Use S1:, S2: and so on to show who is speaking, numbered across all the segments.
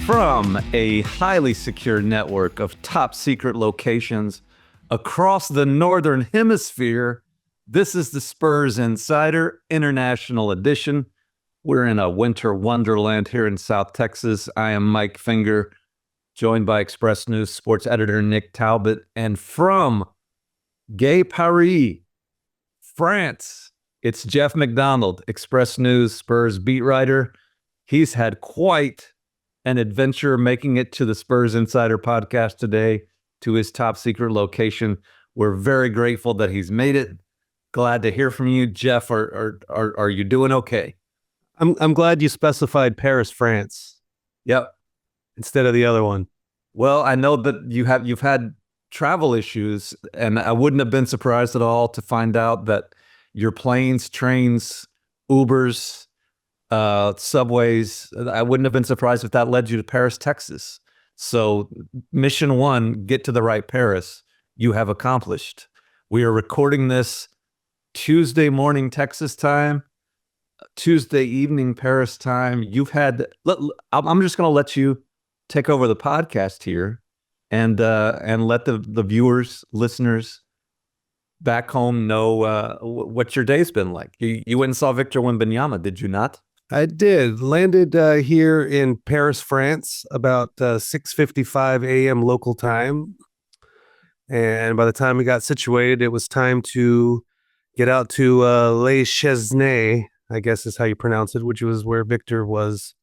S1: From a highly secure network of top secret locations across the Northern Hemisphere, this is the Spurs Insider International Edition. We're in a winter wonderland here in South Texas. I am Mike Finger, joined by Express News sports editor Nick Talbot. And from Gay Paris, France, it's Jeff McDonald, Express News Spurs beat writer. He's had quite an adventure making it to the Spurs Insider podcast today, to his top secret location. We're very grateful that he's made it. Glad to hear from you, Jeff. Are you doing okay?
S2: I'm glad you specified Paris, France.
S1: Yep.
S2: Instead of the other one.
S1: Well, I know that you've had travel issues, and I wouldn't have been surprised at all to find out that your planes, trains, Ubers, subways, I wouldn't have been surprised if that led you to Paris, Texas. So mission one, get to the right Paris, you have accomplished. We are recording this Tuesday morning Texas time, Tuesday evening Paris time. I'm just going to let you take over the podcast here and let the viewers, listeners back home know what your day's been like. You went and saw Victor Wanyama, did you not?
S2: I did. Landed here in Paris, France, about 6:55 a.m. local time. And by the time we got situated, it was time to get out to Les Chesnay, I guess is how you pronounce it, which was where Victor was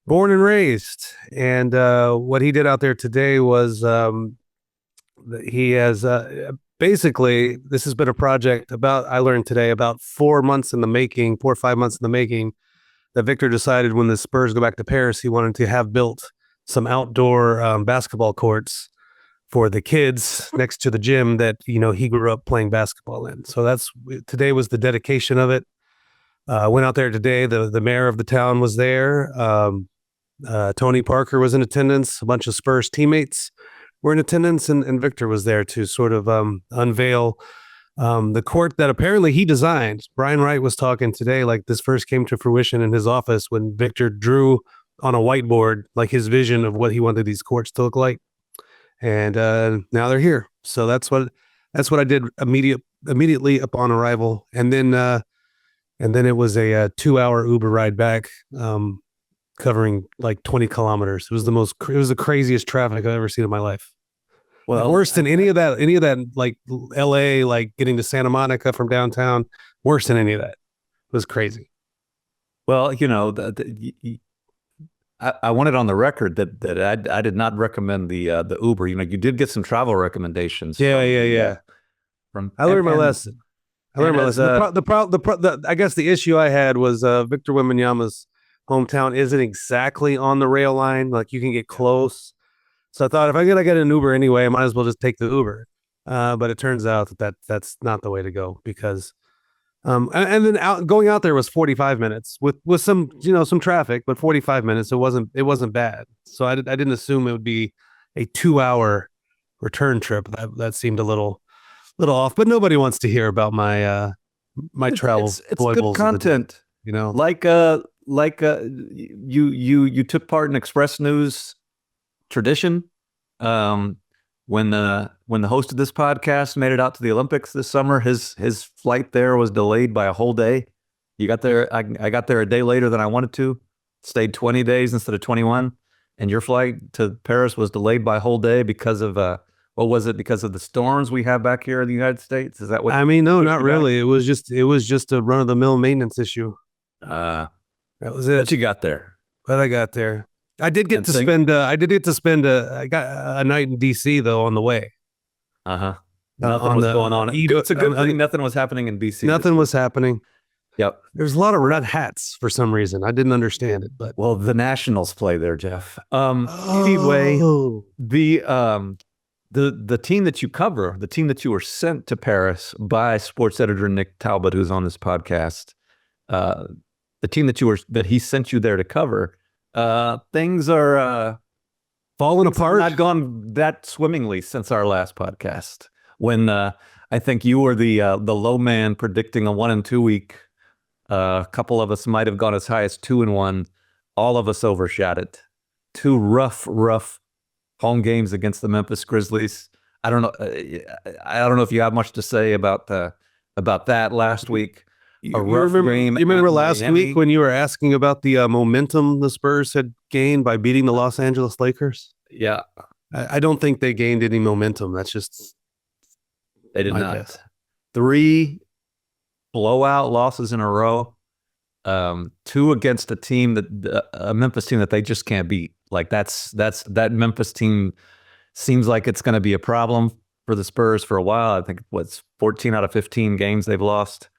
S2: born and raised. And what he did out there today was he has basically, this has been a project I learned today, about 4 or 5 months in the making, that Victor decided when the Spurs go back to Paris, he wanted to have built some outdoor basketball courts for the kids next to the gym that, he grew up playing basketball in. So today was the dedication of it. Went out there today. The mayor of the town was there. Tony Parker was in attendance. A bunch of Spurs teammates were in attendance, and Victor was there to sort of unveil the court that apparently he designed. Brian Wright was talking today, like this first came to fruition in his office when Victor drew on a whiteboard, like his vision of what he wanted these courts to look like. And now they're here. So that's what I did immediately upon arrival. And then it was a 2-hour Uber ride back, covering like 20 kilometers. It was the craziest traffic I've ever seen in my life. Well, worse than any of that, like LA, like getting to Santa Monica from downtown, worse than any of that. It was crazy.
S1: Well, I want it on the record that I did not recommend the Uber. You did get some travel recommendations.
S2: Yeah. I learned my lesson. I guess the issue I had was Victor Wembanyama's hometown isn't exactly on the rail line. Like you can get close. So I thought if I gotta get an Uber anyway, I might as well just take the Uber. But it turns out that's not the way to go, because and then going out there was 45 minutes with some some traffic, but 45 minutes. It wasn't bad. So I didn't assume it would be a 2-hour return trip. That seemed a little off. But nobody wants to hear about my my travel.
S1: It's good content. You took part in Express News tradition. When the host of this podcast made it out to the Olympics this summer, his flight there was delayed by a whole day. You got there. I got there a day later than I wanted to. Stayed 20 days instead of 21. And your flight to Paris was delayed by a whole day because of what was it? Because of the storms we have back here in the United States? Is that what?
S2: I mean, no, not really. It was just a run of the mill maintenance issue.
S1: That
S2: was it.
S1: What you got there?
S2: What I got there. I did get to spend I got a night in DC though on the way.
S1: Nothing was going on. It's a good thing nothing was happening in DC.
S2: Nothing was happening.
S1: Yep.
S2: There's a lot of red hats for some reason. I didn't understand it, but
S1: well, the Nationals play there, Jeff. Anyway, the team that you cover, the team that you were sent to Paris by sports editor Nick Talbot, who's on this podcast, the team that he sent you there to cover. Things are
S2: falling apart.
S1: Not gone that swimmingly since our last podcast, when I think you were the low man predicting a 1-2 week. A couple of us might have gone as high as 2-1. All of us overshot it two rough home games against the Memphis Grizzlies. I don't know. I don't know if you have much to say about that last week.
S2: You remember last week when you were asking about the momentum the Spurs had gained by beating the Los Angeles Lakers?
S1: Yeah.
S2: I don't think they gained any momentum. That's just
S1: they did not. Guess. 3 blowout losses in a row. 2 against a team a Memphis team that they just can't beat. Like that Memphis team seems like it's going to be a problem for the Spurs for a while. I think 14 out of 15 games they've lost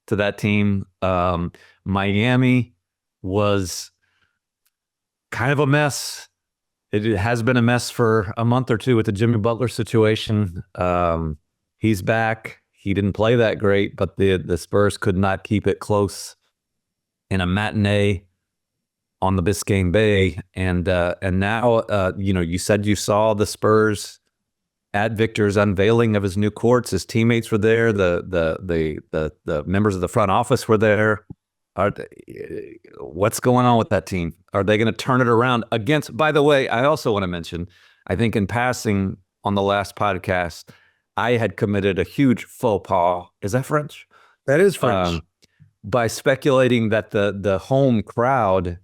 S1: to that team. Miami was kind of a mess. It has been a mess for a month or two with the Jimmy Butler situation. He's back. He didn't play that great, but the Spurs could not keep it close in a matinee on the Biscayne Bay. And now, you said you saw the Spurs at Victor's unveiling of his new courts. His teammates were there. The members of the front office were there. What's going on with that team? Are they going to turn it around against? By the way, I also want to mention, I think in passing on the last podcast, I had committed a huge faux pas. Is that French?
S2: That is French.
S1: By speculating that the home crowd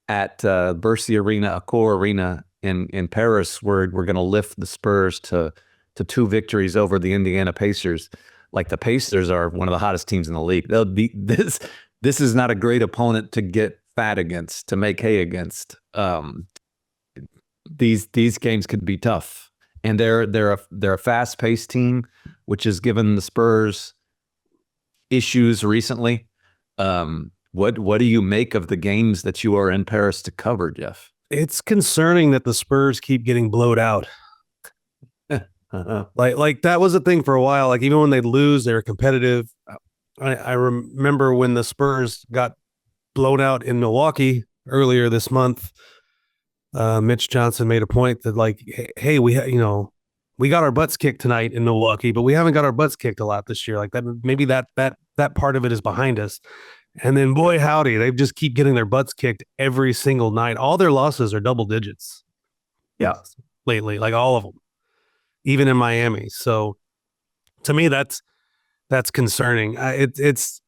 S1: at Bercy Arena, Accor Arena in Paris, we're going to lift the Spurs to 2 victories over the Indiana Pacers. Like the Pacers are one of the hottest teams in the league. They'll be this is not a great opponent to get fat against, to make hay against. These games could be tough, and they're a fast-paced team, which has given the Spurs issues recently. What do you make of the games that you are in Paris to cover, Jeff?
S2: It's concerning that the Spurs keep getting blowed out. Like that was a thing for a while. Like even when they'd lose, they were competitive. I remember when the Spurs got blown out in Milwaukee earlier this month. Mitch Johnson made a point that like, hey, we got our butts kicked tonight in Milwaukee, but we haven't got our butts kicked a lot this year. Like that, maybe that part of it is behind us. And then boy, howdy, they just keep getting their butts kicked every single night. All their losses are double digits.
S1: Yeah.
S2: Lately, like all of them, even in Miami. So to me, that's concerning. It's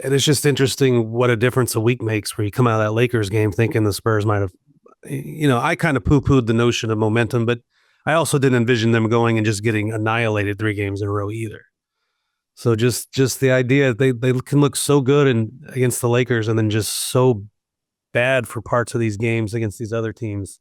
S2: just interesting what a difference a week makes where you come out of that Lakers game thinking the Spurs might have, I kind of poo-pooed the notion of momentum, but I also didn't envision them going and just getting annihilated 3 games in a row either. So just the idea they can look so good against the Lakers and then just so bad for parts of these games against these other teams.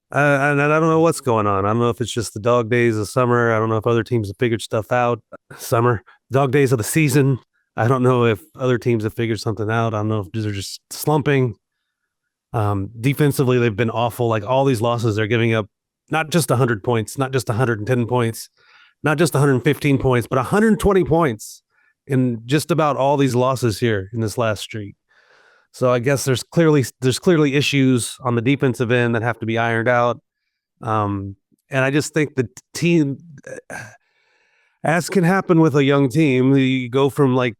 S2: And I don't know what's going on. I don't know if it's just the dog days of summer. I don't know if other teams have figured stuff out. Summer, dog days of the season. I don't know if other teams have figured something out. I don't know if they're just slumping. Defensively, they've been awful. Like all these losses, they're giving up not just 100 points, not just 110 points, not just 115 points, but 120 points in just about all these losses here in this last streak. So I guess there's clearly issues on the defensive end that have to be ironed out. And I just think the team, as can happen with a young team, you go from like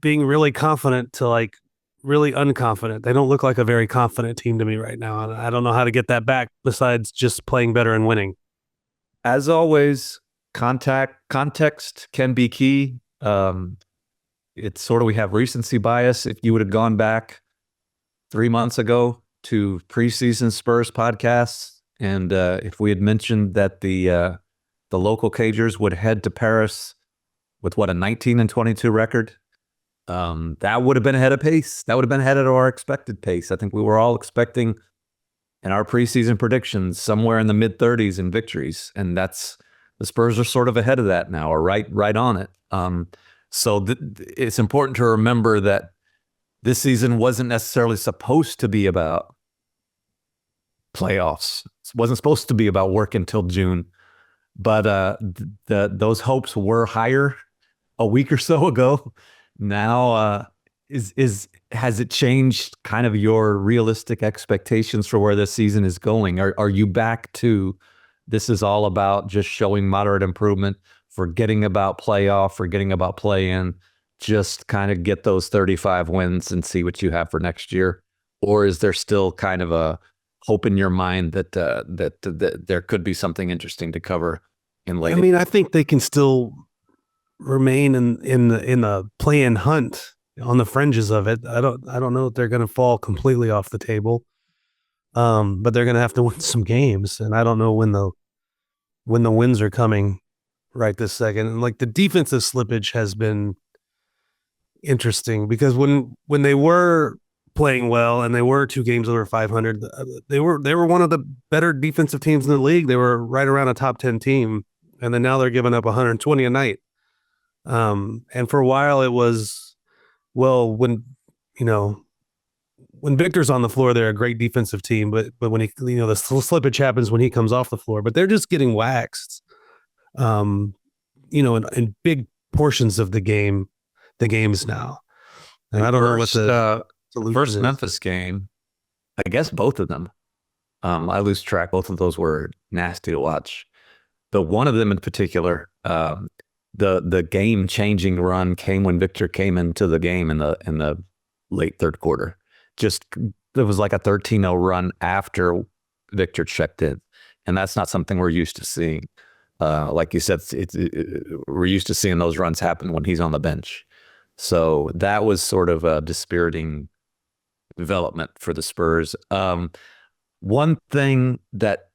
S2: being really confident to like really unconfident. They don't look like a very confident team to me right now. And I don't know how to get that back besides just playing better and winning.
S1: As always, context can be key. It's sort of, we have recency bias. If you would have gone back 3 months ago to preseason Spurs podcasts, and if we had mentioned that the local Cagers would head to Paris with a 19-22 record, that would have been ahead of pace. That would have been ahead of our expected pace. I think we were all expecting in our preseason predictions somewhere in the mid-30s in victories, and the Spurs are sort of ahead of that now, or right on it. So it's important to remember that this season wasn't necessarily supposed to be about playoffs. It wasn't supposed to be about work until June, but those hopes were higher a week or so ago. Now, has it changed kind of your realistic expectations for where this season is going? Are you back to this is all about just showing moderate improvement, forgetting about playoff, forgetting about play-in, just kind of get those 35 wins and see what you have for next year? or is there still kind of a hope in your mind that that there could be something interesting to cover in late?
S2: I mean, I think they can still remain in the play-in hunt on the fringes of it. I don't know if they're going to fall completely off the table, but they're going to have to win some games, and I don't know when the wins are coming right this second. And like the defensive slippage has been interesting because when they were playing well and they were 2 games over 500, they were one of the better defensive teams in the league. They were right around a top 10 team, and then now they're giving up 120 a night. And for a while it was, well, when Victor's on the floor, they're a great defensive team, but when he, the slippage happens when he comes off the floor, but they're just getting waxed, in big portions of the games now. And I don't know what the
S1: first Memphis game, I guess both of them, I lose track. Both of those were nasty to watch, but one of them in particular, the game-changing run came when Victor came into the game in the late third quarter. Just it was like a 13-0 run after Victor checked in, and that's not something we're used to seeing. Like you said, we're used to seeing those runs happen when he's on the bench. So that was sort of a dispiriting development for the Spurs. One thing that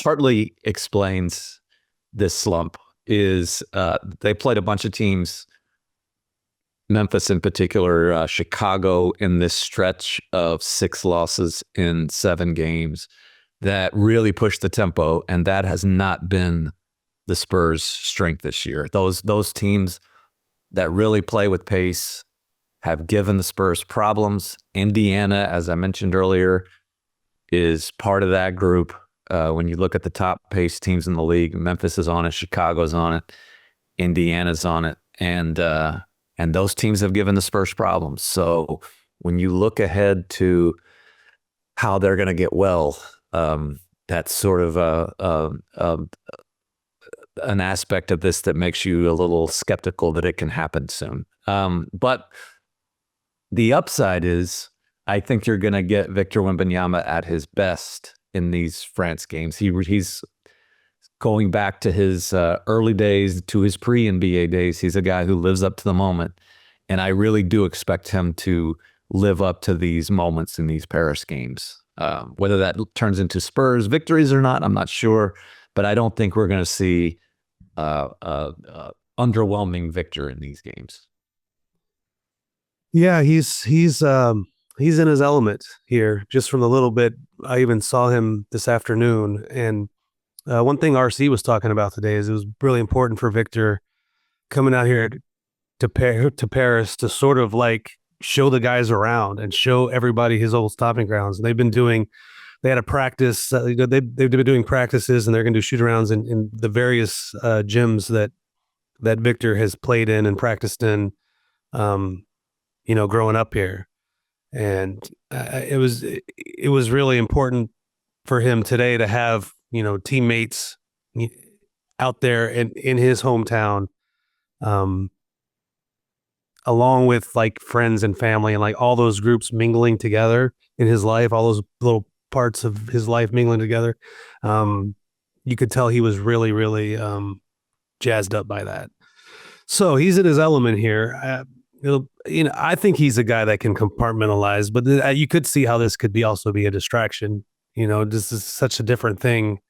S1: partly explains this slump is they played a bunch of teams, Memphis in particular, Chicago, in this stretch of 6 losses in 7 games that really pushed the tempo, and that has not been the Spurs' strength this year. Those teams that really play with pace have given the Spurs problems. Indiana, as I mentioned earlier, is part of that group. When you look at the top pace teams in the league, Memphis is on it, Chicago's on it, Indiana's on it, and those teams have given the Spurs problems. So when you look ahead to how they're going to get well, that's sort of an aspect of this that makes you a little skeptical that it can happen soon. But the upside is, I think you're going to get Victor Wembanyama at his best in these France games. He's going back to his early days, to his pre-NBA days. He's a guy who lives up to the moment, and I really do expect him to live up to these moments in these Paris games. Whether that turns into Spurs victories or not, I'm not sure, but I don't think we're going to see underwhelming Victor in these games.
S2: Yeah, he's in his element here. Just from the little bit I even saw him this afternoon, and one thing RC was talking about today is it was really important for Victor coming out here to Paris to sort of like show the guys around and show everybody his old stomping grounds. And they had a practice. They've been doing practices, and they're going to do shoot-arounds in the various gyms that Victor has played in and practiced in, growing up here. And it was really important for him today to have teammates out there in his hometown, along with like friends and family, and like all those groups mingling together in his life, all those little parts of his life mingling together. You could tell he was really, really jazzed up by that. So he's in his element here. I think he's a guy that can compartmentalize, but you could see how this could also be a distraction. This is such a different thing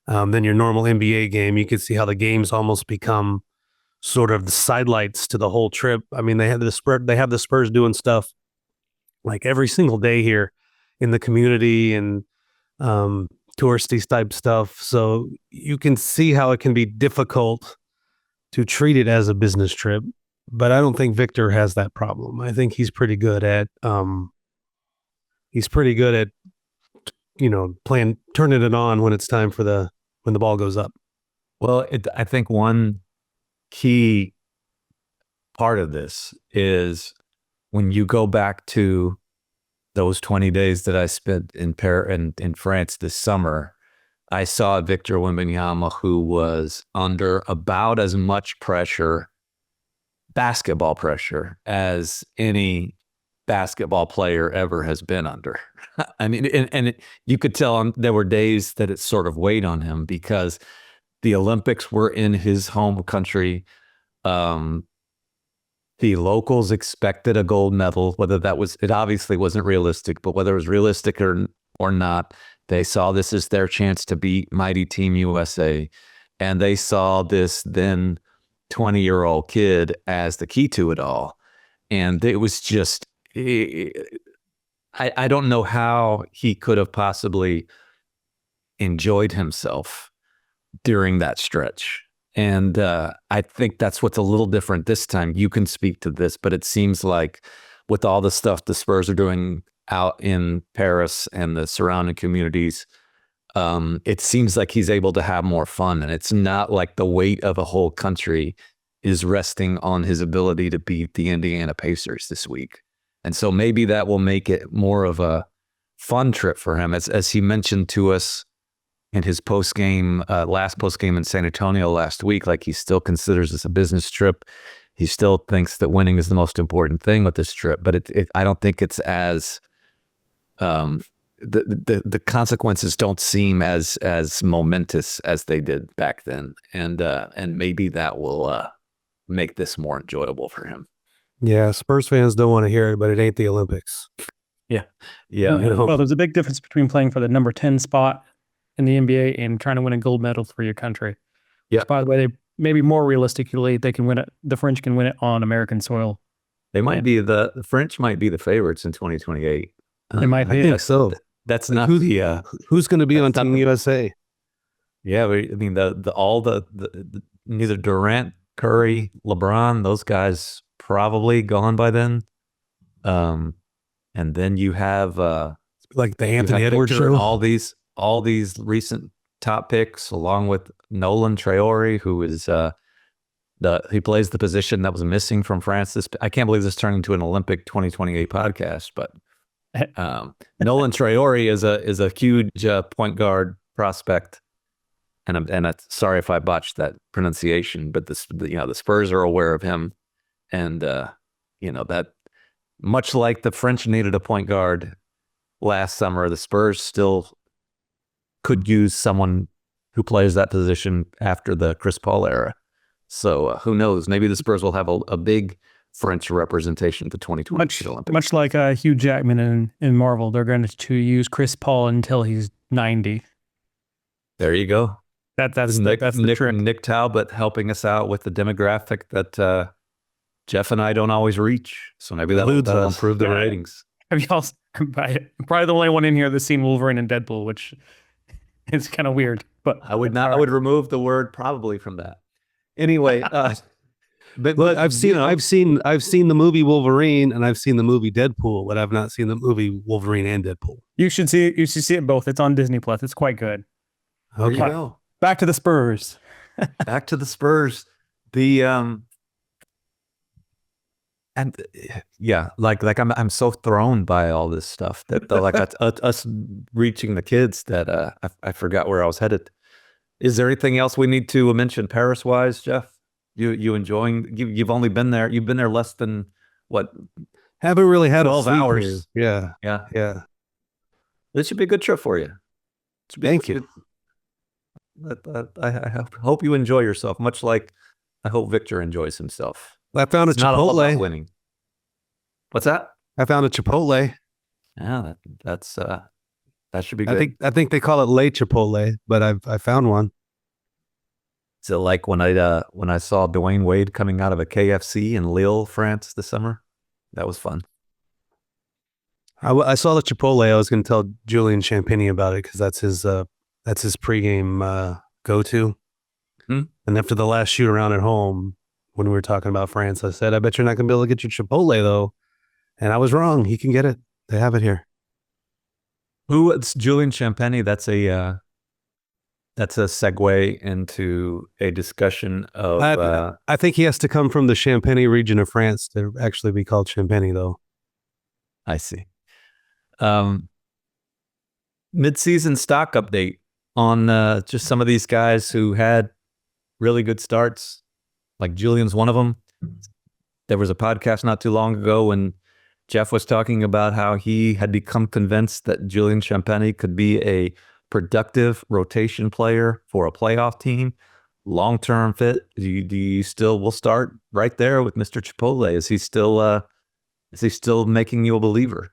S2: than your normal NBA game. You could see how the games almost become sort of the sidelights to the whole trip. I mean, they have the Spurs doing stuff like every single day here in the community and touristy type stuff. So you can see how it can be difficult to treat it as a business trip. But I don't think Victor has that problem. I think he's pretty good at turning it on when it's time for when the ball goes up.
S1: Well, I think one key part of this is when you go back to those 20 days that I spent in France this summer, I saw Victor Wembanyama, who was under about as much pressure, basketball pressure, as any basketball player ever has been under. I mean, you could tell there were days that it sort of weighed on him because the Olympics were in his home country. The locals expected a gold medal, whether it obviously wasn't realistic, but whether it was realistic or not, they saw this as their chance to beat mighty Team USA. And they saw this then 20-year-old kid as the key to it all. And it was just, I don't know how he could have possibly enjoyed himself during that stretch. And I think that's what's a little different this time. You can speak to this, but it seems like with all the stuff the Spurs are doing out in Paris and the surrounding communities, it seems like he's able to have more fun. And it's not like the weight of a whole country is resting on his ability to beat the Indiana Pacers this week. And so maybe that will make it more of a fun trip for him. As he mentioned to us in his last post game in San Antonio last week, like he still considers this a business trip. He still thinks that winning is the most important thing with this trip, but I don't think it's as the consequences don't seem as momentous as they did back then, and maybe that will make this more enjoyable for him.
S2: Yeah, Spurs fans don't want to hear it, but it ain't the Olympics.
S1: Yeah.
S3: Well, there's a big difference between playing for the number 10 spot in the NBA and trying to win a gold medal for your country.
S1: Yeah.
S3: Which, by the way, maybe more realistically, they can win it. The French can win it on American soil.
S1: They might be the French might be the favorites in 2028.
S3: They might be.
S2: I think so.
S1: That's not
S2: who's going to be on Team USA.
S1: Yeah, I mean the neither Durant, Curry, LeBron, those guys probably gone by then. And then you have
S2: like the Anthony Edwards
S1: Victor,
S2: show.
S1: all these recent top picks, along with Nolan Traore, who is he plays the position that was missing from France. I can't believe this turned into an Olympic 2028 podcast, but Nolan Traore is a huge point guard prospect, and I'm sorry if I botched that pronunciation, but the Spurs are aware of him, and that much like the French needed a point guard last summer, the Spurs still could use someone who plays that position after the Chris Paul era. So who knows? Maybe the Spurs will have a big French representation at the 2020 Olympics.
S3: Much like Hugh Jackman in Marvel, they're going to use Chris Paul until he's 90.
S1: There you go.
S3: That's the trick.
S1: Nick Talbot helping us out with the demographic that Jeff and I don't always reach. So maybe that'll improve the ratings.
S3: Have y'all? Probably the only one in here that's seen Wolverine and Deadpool, which is kind of weird. But
S1: I would not. I would remove the word probably from that. Anyway,
S2: but I've seen the movie Wolverine and I've seen the movie Deadpool, but I've not seen the movie Wolverine and Deadpool.
S3: You should see it both. It's on Disney Plus. It's quite good.
S2: Okay.
S1: Go.
S3: Back to the Spurs.
S1: Back to the Spurs. And yeah, like I'm so thrown by all this stuff that like us reaching the kids that I forgot where I was headed. Is there anything else we need to mention Paris wise, Jeff? You enjoying? You've only been there. You've been there less than what?
S2: Haven't really had
S1: 12 hours.
S2: Yeah.
S1: This should be a good trip for you.
S2: Thank you.
S1: I hope you enjoy yourself, much like I hope Victor enjoys himself.
S2: I found a
S1: It's not all about
S2: Chipotle.
S1: winning. What's that?
S2: I found a Chipotle.
S1: Yeah, that should be good.
S2: I think they call it Le Chipotle, but I found one.
S1: Is it like when I saw Dwayne Wade coming out of a KFC in Lille, France this summer? That was fun.
S2: I saw the Chipotle. I was going to tell Julian Courteny about it because that's his pregame go-to. And after the last shoot around at home, when we were talking about France, I said, I bet you're not going to be able to get your Chipotle though. And I was wrong. He can get it. They have it here.
S1: It's Julian Courteny. That's a segue into a discussion of.
S2: I think he has to come from the Champagne region of France to actually be called Champagne, though.
S1: I see. Mid-season stock update on just some of these guys who had really good starts. Like Julian's one of them. There was a podcast not too long ago when Jeff was talking about how he had become convinced that Julian Courteny could be a productive rotation player for a playoff team, long-term fit. Do you still? We'll start right there with Mr. Chipotle. Is he still making you a believer?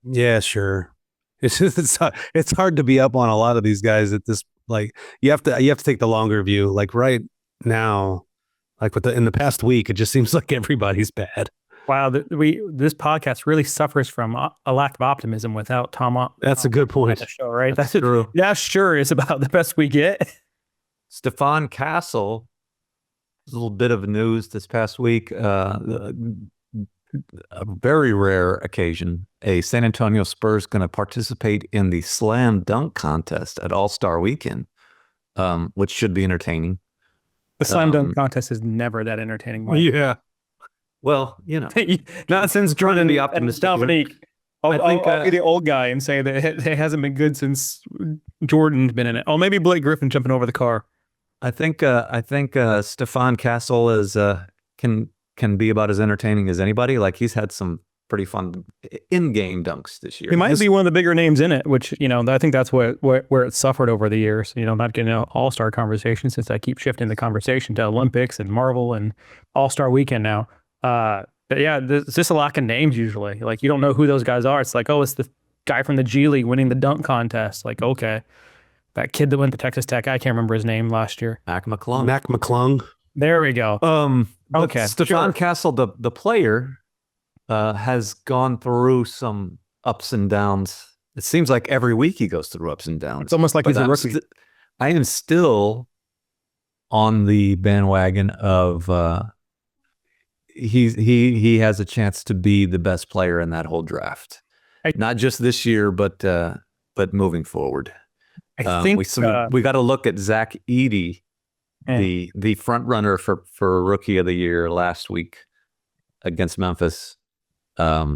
S2: Yeah, sure. It's just it's hard to be up on a lot of these guys at this. Like you have to take the longer view. Like right now, like in the past week, it just seems like everybody's bad.
S3: Wow, this podcast really suffers from a lack of optimism without Tom.
S2: That's a good point.
S3: The show, right?
S1: That's true.
S3: Yeah, sure is about the best we get.
S1: Stefan Castle, a little bit of news this past week. A very rare occasion. A San Antonio Spurs going to participate in the slam dunk contest at All-Star Weekend, which should be entertaining.
S3: The slam dunk contest is never that entertaining. Mike.
S2: Yeah.
S1: Well, you know,
S3: not since
S1: trying to
S3: Jordan
S1: be optimistic.
S3: Dominique. I'll be the old guy and say that it hasn't been good since Jordan's been in it. Oh, maybe Blake Griffin jumping over the car.
S1: I think Stefan Castle is can be about as entertaining as anybody. Like he's had some pretty fun in-game dunks this year.
S3: He might be one of the bigger names in it, which I think that's where it suffered over the years. Not getting an all-star conversation since I keep shifting the conversation to Olympics and Marvel and All-Star Weekend now. But yeah, there's just a lack of names usually. Like you don't know who those guys are. It's like, oh, it's the guy from the G League winning the dunk contest. Like, okay, that kid that went to Texas Tech, I can't remember his name last year.
S1: Mac McClung.
S2: Mac McClung.
S3: There we go.
S1: Okay, Stefan Castle, the player, has gone through some ups and downs. It seems like every week he goes through ups and downs.
S3: It's almost like he's a rookie.
S1: I am still on the bandwagon of he has a chance to be the best player in that whole draft. Not just this year, but moving forward.
S3: I think
S1: we got to look at Zach Edey, the front runner for Rookie of the Year last week against Memphis.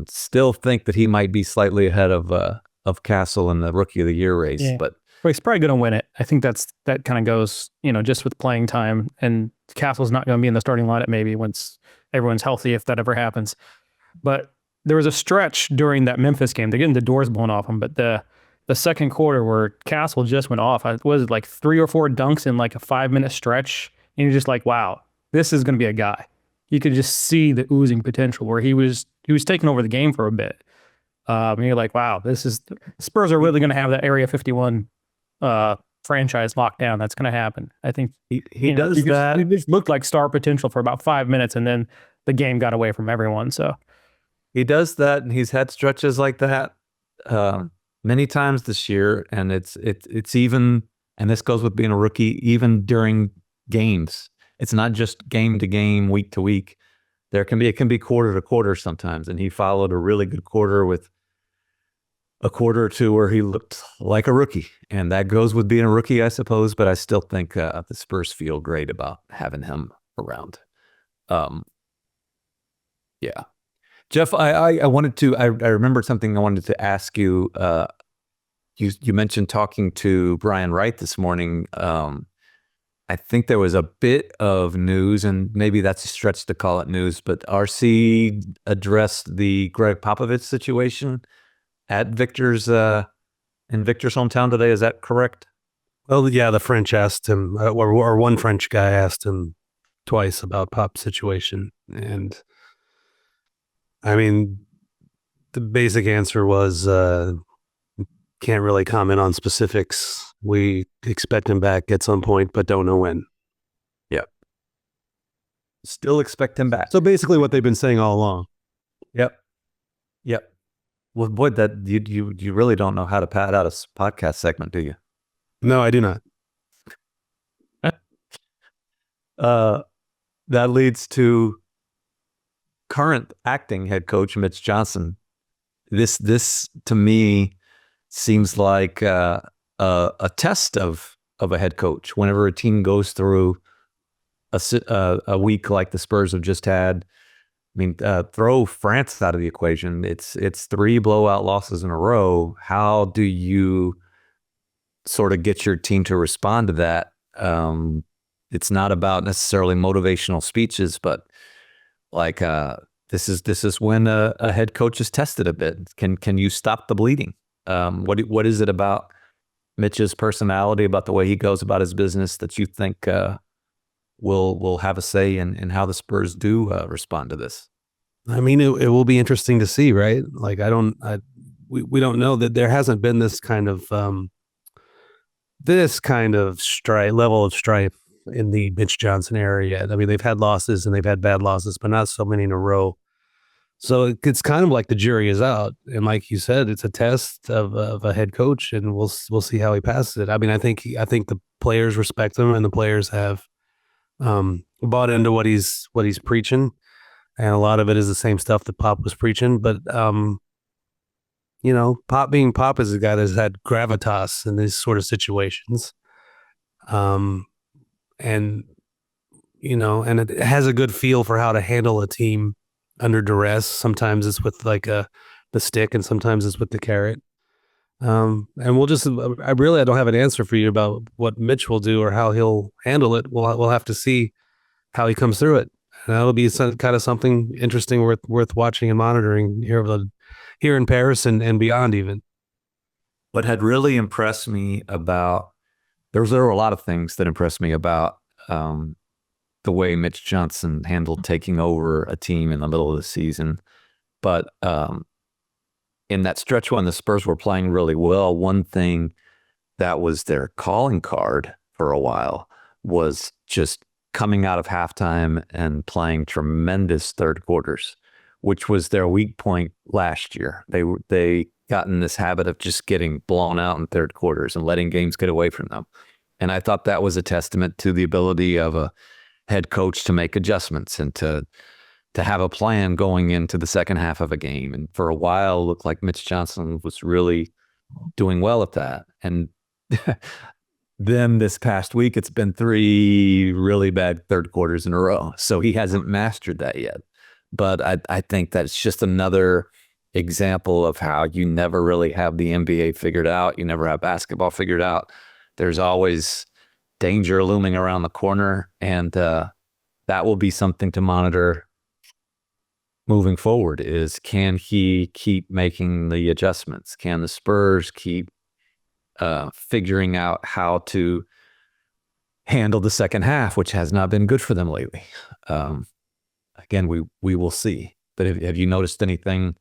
S1: Still think that he might be slightly ahead of Castle in the Rookie of the Year race, but
S3: he's probably going to win it. I think that kind of goes, just with playing time, and Castle's not going to be in the starting lineup maybe once everyone's healthy, if that ever happens. But there was a stretch during that Memphis game. They're getting the doors blown off them, but the second quarter where Castle just went off, was it like 3 or 4 dunks in like a 5-minute stretch? And you're just like, wow, this is going to be a guy. You could just see the oozing potential where he was taking over the game for a bit. And you're like, wow, Spurs are really going to have that Area 51 franchise locked down. That's going to happen. I think
S1: he does that.
S3: He just looked like star potential for about 5 minutes, and then the game got away from everyone. So
S1: he does that, and he's had stretches like that many times this year. And it's even, and this goes with being a rookie, even during games. It's not just game to game, week to week. It can be quarter to quarter sometimes. And he followed a really good quarter with a quarter or two where he looked like a rookie. And that goes with being a rookie, I suppose. But I still think the Spurs feel great about having him around. Yeah. Jeff, I remembered something I wanted to ask you. You mentioned talking to Brian Wright this morning. I think there was a bit of news, and maybe that's a stretch to call it news, but RC addressed the Greg Popovich situation at Victor's in Victor's hometown today. Is that correct?
S2: Well, yeah, the French asked him, or one French guy asked him twice about Pop's situation, and I mean, the basic answer was can't really comment on specifics. We expect him back at some point, but don't know when.
S1: Yep. Still expect him back.
S2: So basically what they've been saying all along.
S1: Yep. Well, boy, that you really don't know how to pad out a podcast segment, do you?
S2: No, I do not.
S1: That leads to current acting head coach Mitch Johnson. This to me seems like a test of a head coach. Whenever a team goes through a week like the Spurs have just had, I mean, throw France out of the equation. It's 3 blowout losses in a row. How do you sort of get your team to respond to that? It's not about necessarily motivational speeches, but like this is when a head coach is tested a bit. Can you stop the bleeding? What is it about Mitch's personality, about the way he goes about his business, that you think will have a say in how the Spurs do respond to this?
S2: I mean, it will be interesting to see, right? Like, we don't know. That there hasn't been this kind of level of strife in the Mitch Johnson era yet. I mean, they've had losses and they've had bad losses, but not so many in a row. So it's kind of like the jury is out, and like you said, it's a test of a head coach, and we'll see how he passes it. I mean, I think the players respect him, and the players have bought into what he's preaching, and a lot of it is the same stuff that Pop was preaching. But Pop being Pop is a guy that's had gravitas in these sort of situations, and and it has a good feel for how to handle a team under duress. Sometimes it's with like the stick, and sometimes it's with the carrot. And we'll just, I don't have an answer for you about what Mitch will do or how he'll handle it. We'll have to see how he comes through it. And that'll be kind of something interesting worth watching and monitoring here in Paris and beyond even.
S1: What had really impressed me about, there were a lot of things that impressed me about the way Mitch Johnson handled taking over a team in the middle of the season. But in that stretch when the Spurs were playing really well, one thing that was their calling card for a while was just coming out of halftime and playing tremendous third quarters, which was their weak point last year. They got in this habit of just getting blown out in third quarters and letting games get away from them. And I thought that was a testament to the ability of a head coach to make adjustments and to have a plan going into the second half of a game. And for a while, it looked like Mitch Johnson was really doing well at that. And then this past week, it's been 3 really bad third quarters in a row. So he hasn't mastered that yet. But I think that's just another example of how you never really have the NBA figured out. You never have basketball figured out. There's always danger looming around the corner, and that will be something to monitor moving forward. Is, can he keep making the adjustments? Can the Spurs keep figuring out how to handle the second half, which has not been good for them lately? Again, we will see. But have you noticed anything?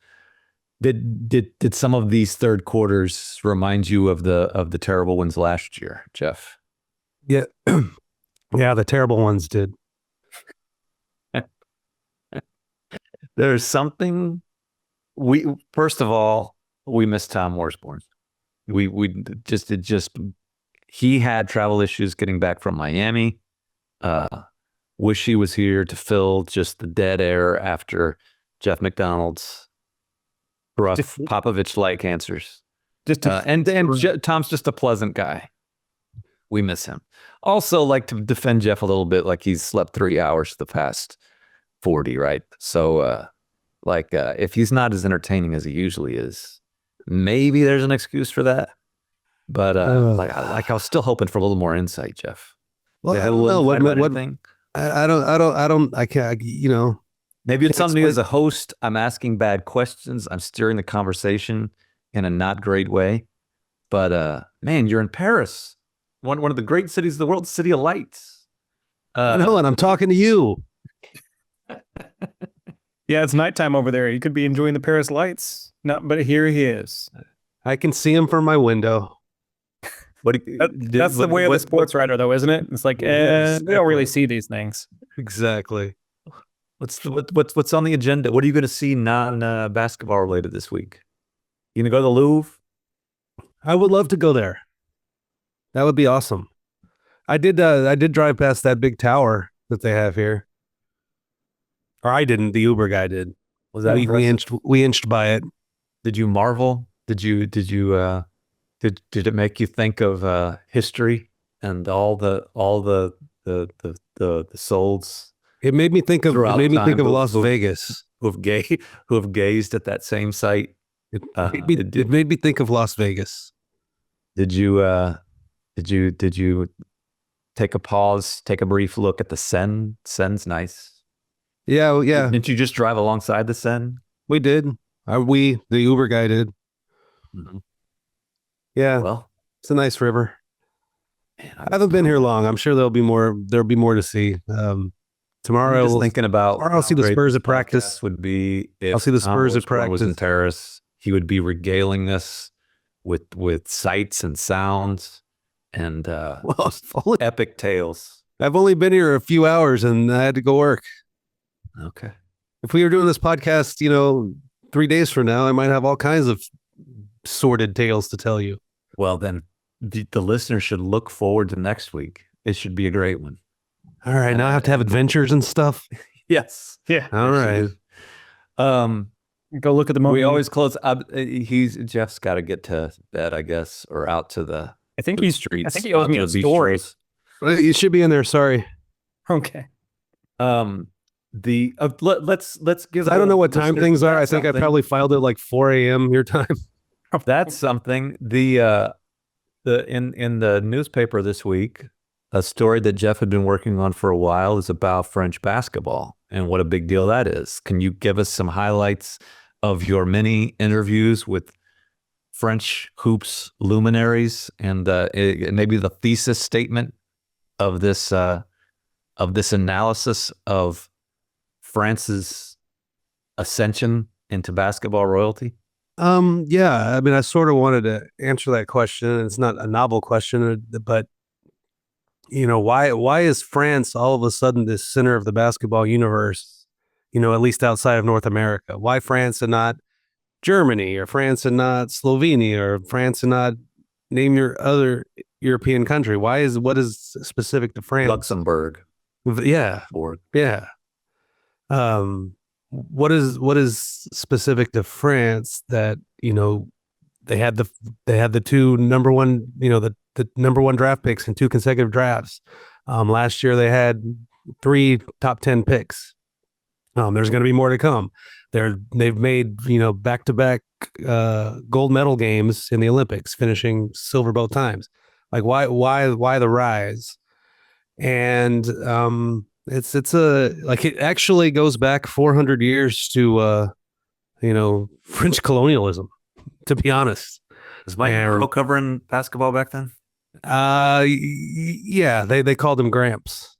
S1: Did some of these third quarters remind you of the terrible ones last year, Jeff?
S2: Yeah, yeah, the terrible ones did.
S1: There's something first of all, we miss Tom Warby. He had travel issues getting back from Miami. Wish he was here to fill just the dead air after Jeff McDonald's rough Popovich-like answers. Tom's just a pleasant guy. We miss him. Also, like to defend Jeff a little bit, like he's slept 3 hours the past 40, right? So, if he's not as entertaining as he usually is, maybe there's an excuse for that. But I was still hoping for a little more insight, Jeff.
S2: Well, I don't know I can't.
S1: Maybe it's on me as a host. I'm asking bad questions. I'm steering the conversation in a not great way. But man, you're in Paris, one of the great cities of the world, city of lights.
S2: I know, and I'm talking to you.
S3: Yeah, it's nighttime over there. You could be enjoying the Paris lights. No, but here he is.
S2: I can see him from my window.
S3: That's the way of the sports writer, though, isn't it? It's like we don't really see these things.
S2: Exactly.
S1: What's on the agenda? What are you going to see non-basketball related this week? You going to go to the Louvre?
S2: I would love to go there. That would be awesome. I did drive past that big tower that they have here. Or I didn't. The Uber guy did.
S1: Was that
S2: we inched by it?
S1: Did you marvel? Did it make you think of history and all the souls?
S2: It made me think of Las Vegas,
S1: who have gazed at that same site.
S2: It made me think of Las Vegas.
S1: Did you take a pause, take a brief look at the Seine? Seine's nice.
S2: Yeah, yeah,
S1: Didn't you just drive alongside the Seine?
S2: we did. The Uber guy did.
S1: Mhm.
S2: Yeah,
S1: Well,
S2: it's a nice river.
S1: man,
S2: I haven't been here long. I'm sure there'll be more to see. Tomorrow,
S1: I'm just thinking about
S2: tomorrow I'll see
S1: how
S2: the
S1: great
S2: Spurs
S1: this
S2: at practice.
S1: podcast would be if
S2: I'll see the
S1: Tom
S2: Spurs at
S1: Osborne was in
S2: practice.
S1: Terrace. He would be regaling us with sights and sounds and
S2: Well,
S1: epic tales.
S2: I've only been here a few hours and I had to go work.
S1: Okay.
S2: If we were doing this podcast, 3 days from now, I might have all kinds of sordid tales to tell you.
S1: Well, then the listener should look forward to next week. It should be a great one.
S2: All right, now I have to have adventures and stuff.
S1: Yes.
S3: Yeah.
S2: All right.
S3: Go look at the moment.
S1: We always close up. Jeff's got to get to bed, I guess, or out to the
S3: I think
S1: streets.
S3: I think he owes
S1: out
S3: me
S1: to
S3: a
S1: the
S3: story.
S1: bistros.
S2: Well, you should be in there. Sorry.
S3: Okay.
S1: Let's give.
S2: I don't know what
S1: the
S2: time
S1: listeners
S2: things are. I think I
S1: something.
S2: probably filed it like 4 a.m. your time.
S1: That's something. In the newspaper this week, a story that Jeff had been working on for a while is about French basketball and what a big deal that is. Can you give us some highlights of your many interviews with French hoops luminaries and maybe the thesis statement of this analysis of France's ascension into basketball royalty?
S2: Yeah, I mean, I sort of wanted to answer that question. It's not a novel question, but why is France all of a sudden the center of the basketball universe? At least outside of North America. Why France and not Germany, or France and not Slovenia, or France and not name your other European country? What is specific to France?
S1: Luxembourg.
S2: Yeah,
S1: Or
S2: yeah. What is specific to France that they had the two number one the number one draft picks in two consecutive drafts. Last year they had 3 top 10 picks. There's going to be more to come. They've made back to back gold medal games in the Olympics, finishing silver both times. Like why the rise? And it actually goes back 400 years to French colonialism, to be honest.
S1: was Mike Monroe covering basketball back then?
S2: Yeah, they called him Gramps.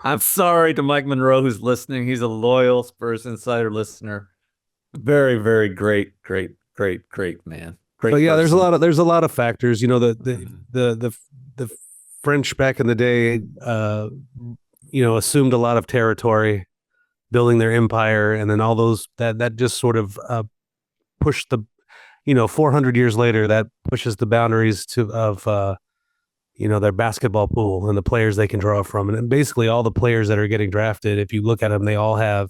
S1: I'm sorry to Mike Monroe who's listening. He's a loyal Spurs Insider listener. Very, very great man. Great.
S2: But yeah,
S1: person.
S2: there's a lot of factors. The French back in the day, assumed a lot of territory, building their empire, and then all those that just sort of pushed the, 400 years later, that pushes the boundaries of their basketball pool and the players they can draw from. And basically all the players that are getting drafted, if you look at them, they all have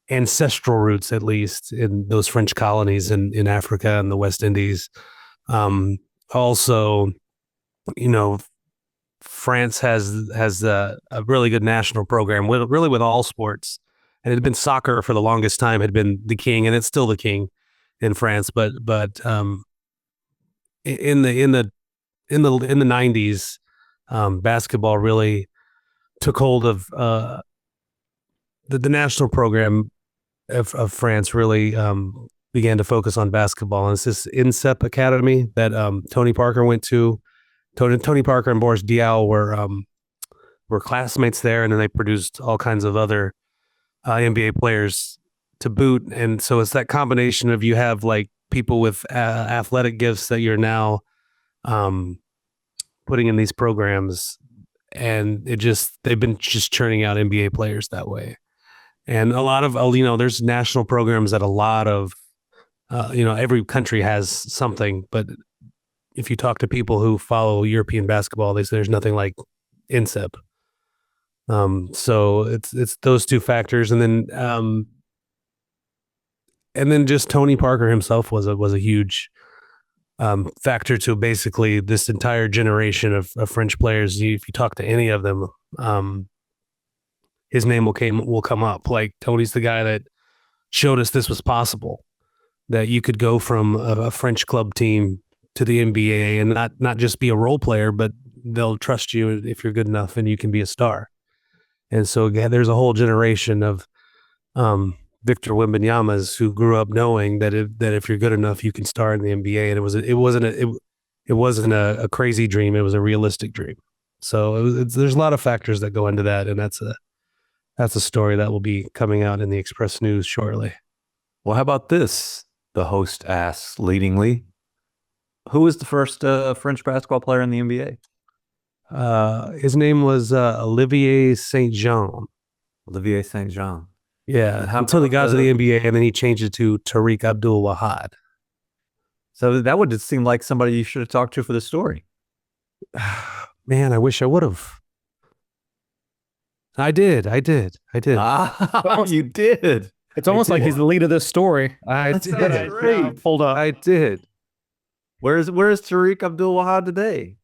S2: ancestral roots, at least in those French colonies in Africa and the West Indies. Also, France has a really good national program with all sports, and it had been soccer for the longest time, had been the king, and it's still the king in France. But in the 90s, basketball really took hold of the national program of France. Really began to focus on basketball, and it's this INSEP academy that Tony Parker went to. Tony Parker and Boris Diaw were classmates there, and then they produced all kinds of other NBA players to boot. And so it's that combination of, you have like people with athletic gifts that you're now putting in these programs, and they've been just churning out NBA players that way. And a lot of there's national programs that a lot of every country has something, but if you talk to people who follow European basketball, they say there's nothing like INSEP. So it's those two factors, and then just Tony Parker himself was a huge factor to basically this entire generation of French players. If you talk to any of them, his name will come up. Like, Tony's the guy that showed us this was possible, that you could go from a French club team to the NBA and not just be a role player, but they'll trust you if you're good enough and you can be a star. And so again, there's a whole generation of Victor Wembanyama's who grew up knowing that if you're good enough, you can start in the NBA. And it wasn't a crazy dream. It was a realistic dream. So there's a lot of factors that go into that, and that's a story that will be coming out in the Express News shortly.
S1: Well, how about this? The host asks leadingly, who was the first French basketball player in the NBA?
S2: His name was Olivier Saint-Jean.
S1: Olivier Saint-Jean.
S2: Yeah, until he got to the NBA, and then he changed it to Tariq Abdul-Wahad.
S1: So that would seem like somebody you should have talked to for the story.
S2: Man, I wish I would have. I did.
S1: Ah, you did.
S3: It's almost like he's the lead of this story.
S2: I did.
S1: Great.
S3: Pulled up.
S2: I did.
S1: Where's Tariq Abdul-Wahad today?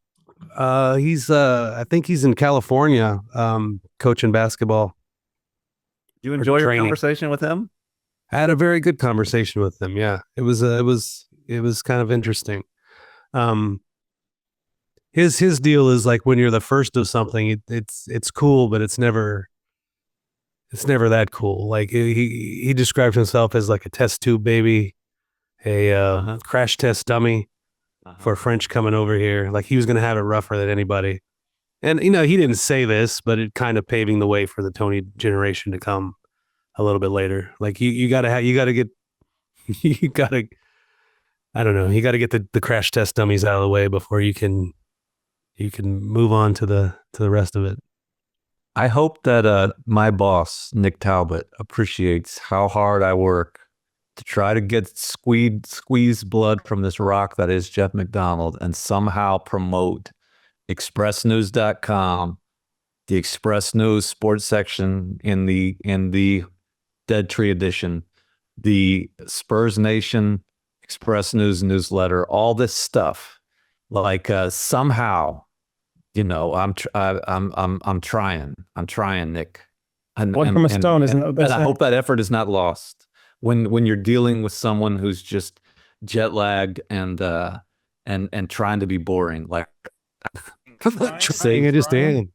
S2: I think he's in California, coaching basketball.
S1: Did you enjoy your
S2: training.
S1: conversation with him?
S2: I had a very good conversation with him. Yeah, it was kind of interesting. His deal is like when you're the first of something, it's cool, but it's never that cool. Like he described himself as like a test tube baby, a crash test dummy for French coming over here. Like he was going to have it rougher than anybody. And, he didn't say this, but it kind of paving the way for the Tony generation to come a little bit later. Like you got to get the crash test dummies out of the way before you can move on to the rest of it.
S1: I hope that my boss, Nick Talbot, appreciates how hard I work to try to get squeeze blood from this rock that is Jeff McDonald and somehow promote expressnews.com, the Express News sports section in the Dead Tree edition, the Spurs Nation Express News newsletter, all this stuff. Like somehow, I'm trying, Nick.
S3: One from a stone isn't the best.
S1: And I hope that effort is not lost when you're dealing with someone who's just jet lagged and trying to be boring. Like
S2: Saying it is Dan.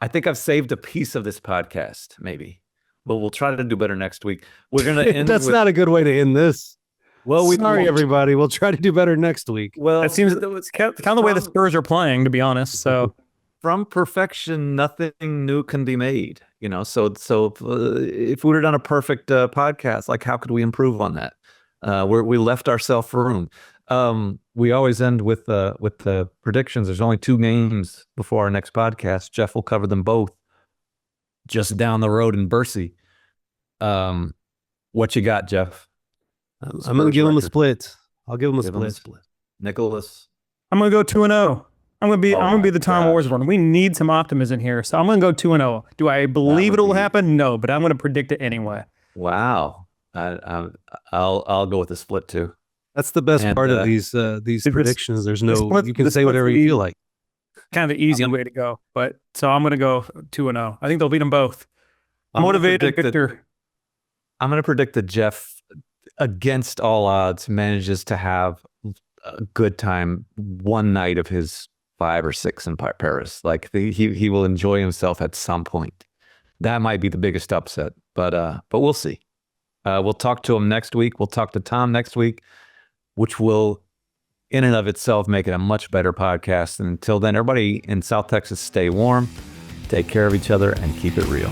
S1: I think I've saved a piece of this podcast, maybe. But we'll try to do better next week. We're gonna end.
S2: That's not a good way to end this.
S1: Well,
S2: sorry, everybody. We'll try to do better next week.
S1: Well,
S3: it seems it's kind of the way the Spurs are playing, to be honest. So
S1: from perfection, nothing new can be made. So if we were done a perfect podcast, like how could we improve on that? We left ourselves room. We always end with the predictions. There's only 2 games before our next podcast. Jeff will cover them both just down the road in Bercy. What you got, Jeff?
S2: I'm going to give him a split. I'll give him a split.
S1: Nicholas?
S3: I'm going to go 2-0. I'm going to be the Tom Wars one. We need some optimism here. So I'm going to go 2-0. Do I believe it'll happen? No, but I'm going to predict it anyway.
S1: Wow. I'll go with the split too.
S2: That's the best part of these predictions. There's no, you can say whatever you feel like.
S3: Kind of the easy way to go. But so I'm going to go 2-0. I think they'll beat them both. Motivated Victor.
S1: I'm going to predict that Jeff, against all odds, manages to have a good time one night of his 5 or 6 in Paris. Like he will enjoy himself at some point. That might be the biggest upset, but we'll see. We'll talk to him next week. We'll talk to Tom next week, which will, in and of itself, make it a much better podcast. And until then, everybody in South Texas, stay warm, take care of each other, and keep it real.